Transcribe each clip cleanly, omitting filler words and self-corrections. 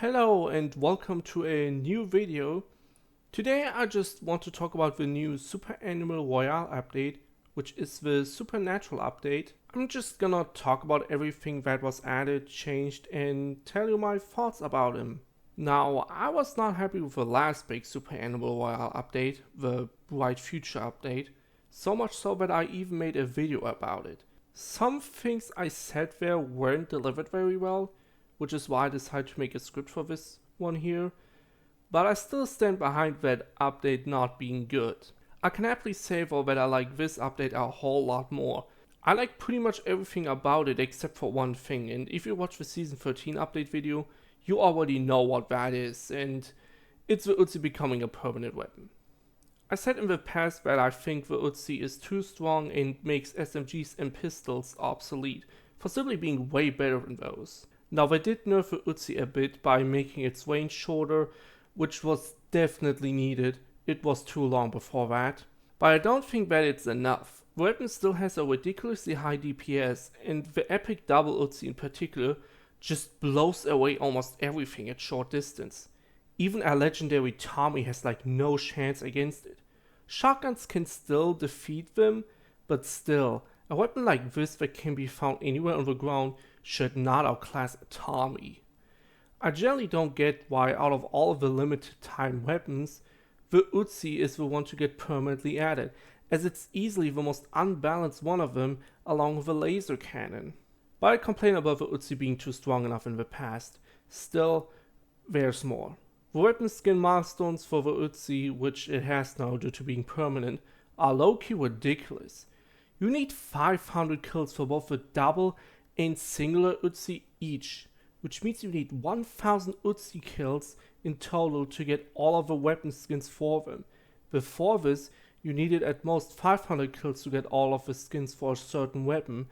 Hello and welcome to a new video. Today I just want to talk about the new Super Animal Royale update, which is the Supernatural update. I'm just gonna talk about everything that was added, changed, and tell you my thoughts about him. Now, I was not happy with the last big Super Animal Royale update, the Bright Future update, so much so that I even made a video about it. Some things I said there weren't delivered very well, which is why I decided to make a script for this one here, but I still stand behind that update not being good. I can happily say though that I like this update a whole lot more. I like pretty much everything about it except for one thing, and if you watch the Season 13 update video, you already know what that is, and it's the Uzi becoming a permanent weapon. I said in the past that I think the Uzi is too strong and makes SMGs and pistols obsolete, for simply being way better than those. Now they did nerf the Uzi a bit by making its range shorter, which was definitely needed. It was too long before that. But I don't think that it's enough. The weapon still has a ridiculously high DPS, and the epic double Uzi in particular just blows away almost everything at short distance. Even a legendary Tommy has like no chance against it. Shotguns can still defeat them, but still, a weapon like this that can be found anywhere on the ground should not outclass a Tommy. I generally don't get why out of all of the limited time weapons, the Uzi is the one to get permanently added, as it's easily the most unbalanced one of them along with the laser cannon. But I complain about the Uzi being too strong enough in the past. Still, there's more. The weapon skin milestones for the Uzi, which it has now due to being permanent, are low-key ridiculous. You need 500 kills for both the double and singular Uzi each, which means you need 1000 Uzi kills in total to get all of the weapon skins for them. Before this, you needed at most 500 kills to get all of the skins for a certain weapon,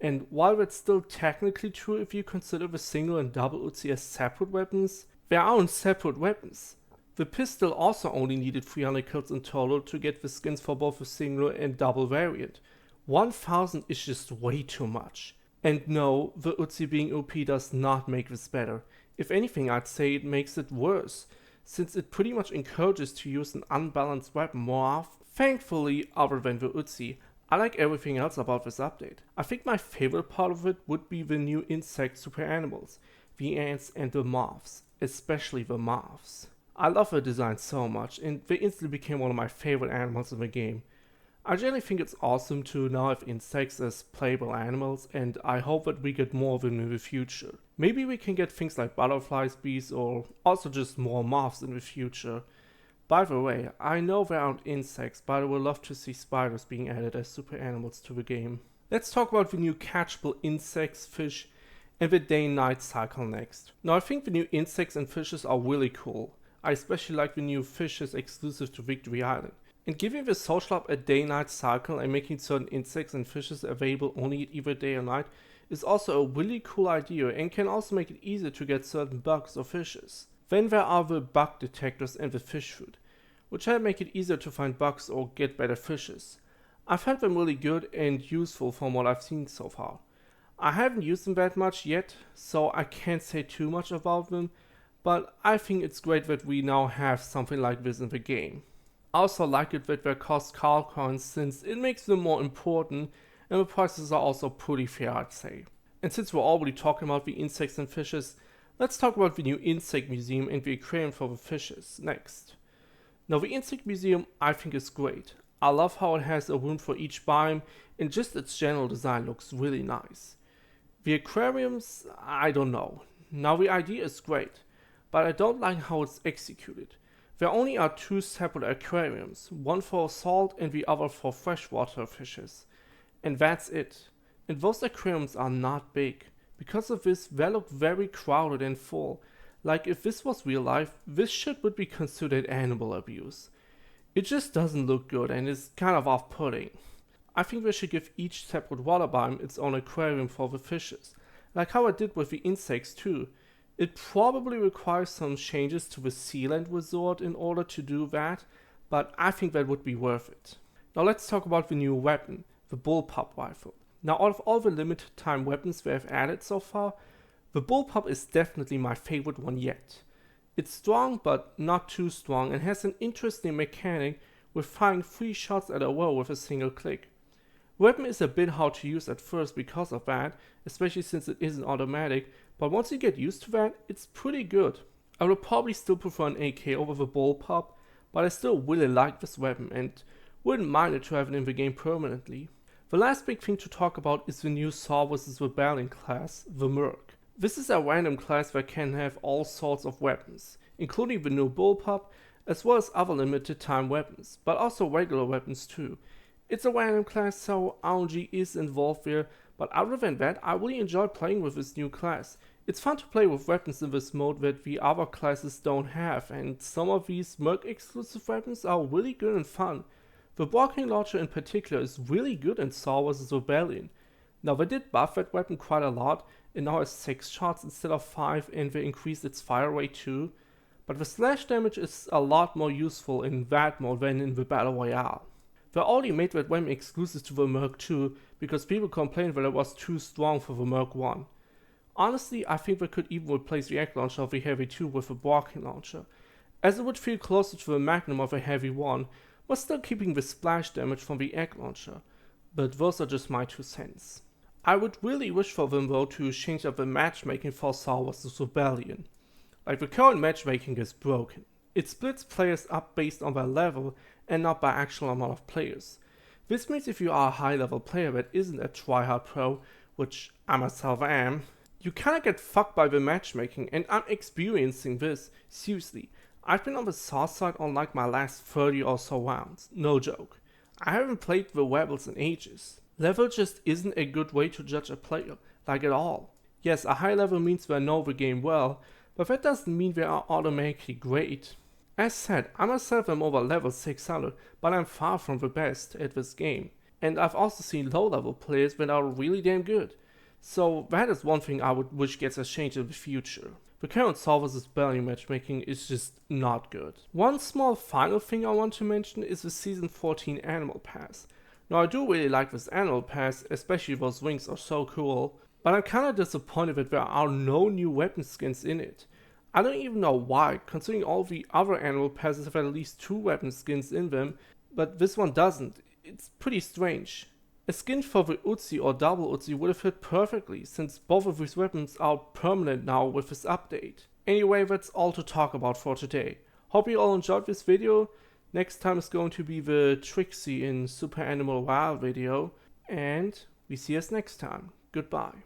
and while that's still technically true if you consider the single and double Uzi as separate weapons, they aren't separate weapons. The pistol also only needed 300 kills in total to get the skins for both the single and double variant. 1000 is just way too much. And no, the Uzi being OP does not make this better. If anything, I'd say it makes it worse, since it pretty much encourages to use an unbalanced weapon more often. Thankfully, other than the Uzi, I like everything else about this update. I think my favorite part of it would be the new insect super animals, the ants and the moths, especially the moths. I love the design so much, and they instantly became one of my favorite animals in the game. I generally think it's awesome to now have insects as playable animals, and I hope that we get more of them in the future. Maybe we can get things like butterflies, bees, or also just more moths in the future. By the way, I know there aren't insects, but I would love to see spiders being added as super animals to the game. Let's talk about the new catchable insects, fish, and the day-night cycle next. Now I think the new insects and fishes are really cool. I especially like the new fishes exclusive to Victory Island. And giving the social hub a day-night cycle and making certain insects and fishes available only at either day or night is also a really cool idea and can also make it easier to get certain bugs or fishes. Then there are the bug detectors and the fish food, which help make it easier to find bugs or get better fishes. I found them really good and useful from what I've seen so far. I haven't used them that much yet, so I can't say too much about them, but I think it's great that we now have something like this in the game. I also like it that they cost Carl coins since it makes them more important and the prices are also pretty fair, I'd say. And since we're already talking about the insects and fishes, let's talk about the new insect museum and the aquarium for the fishes next. Now the insect museum I think is great. I love how it has a room for each biome and just its general design looks really nice. The aquariums, I don't know. Now the idea is great, but I don't like how it's executed. There only are two separate aquariums, one for salt and the other for freshwater fishes. And that's it. And those aquariums are not big. Because of this, they look very crowded and full. Like if this was real life, this shit would be considered animal abuse. It just doesn't look good and is kind of off-putting. I think they should give each separate water biome its own aquarium for the fishes, like how I did with the insects too. It probably requires some changes to the Sealand Resort in order to do that, but I think that would be worth it. Now let's talk about the new weapon, the bullpup rifle. Now out of all the limited time weapons they have added so far, The bullpup is definitely my favorite one yet. It's strong but not too strong and has an interesting mechanic with firing 3 shots at a row with a single click. Weapon is a bit hard to use at first because of that, especially since it isn't automatic, but once you get used to that, it's pretty good. I would probably still prefer an AK over the bullpup, but I still really like this weapon and wouldn't mind it to have it in the game permanently. The last big thing to talk about is the new Saw vs Rebellion class, the Merc. This is a random class that can have all sorts of weapons, including the new bullpup, as well as other limited time weapons, but also regular weapons too. It's a random class, so RNG is involved there, but other than that, I really enjoyed playing with this new class. It's fun to play with weapons in this mode that the other classes don't have, and some of these Merc exclusive weapons are really good and fun. The rocket launcher in particular is really good in Saw vs Rebellion. Now they did buff that weapon quite a lot, it now has 6 shots instead of 5 and they increased its fire rate too, but the slash damage is a lot more useful in that mode than in the Battle Royale. They already made that weapon exclusive to the Merc 2 because people complained that it was too strong for the Merc 1. Honestly, I think they could even replace the egg launcher of the Heavy 2 with a rocket launcher, as it would feel closer to the Magnum of a Heavy 1, while still keeping the splash damage from the egg launcher, but those are just my 2 cents. I would really wish for them though to change up the matchmaking for Saw vs Rebellion. Like, the current matchmaking is broken. It splits players up based on their level and not by actual amount of players. This means if you are a high level player that isn't a tryhard pro, which I myself am, you kinda get fucked by the matchmaking, and I'm experiencing this, seriously. I've been on the Saw side on like my last 30 or so rounds, no joke. I haven't played the Rebels in ages. Level just isn't a good way to judge a player, like at all. Yes, a high level means they know the game well, but that doesn't mean they are automatically great. As said, I myself am over level 600, but I'm far from the best at this game, and I've also seen low level players that are really damn good. So that is one thing I would wish gets a change in the future. The current Saw vs Rebellion matchmaking is just not good. One small final thing I want to mention is the Season 14 Animal Pass. Now I do really like this Animal Pass, especially those wings are so cool, but I'm kinda disappointed that there are no new weapon skins in it. I don't even know why, considering all the other Animal Passes have at least 2 weapon skins in them, but this one doesn't. It's pretty strange. A skin for the Uzi or double Uzi would have fit perfectly, since both of these weapons are permanent now with this update. Anyway, that's all to talk about for today. Hope you all enjoyed this video. Next time is going to be the Trixie in Super Animal Royale video, and we see us next time. Goodbye.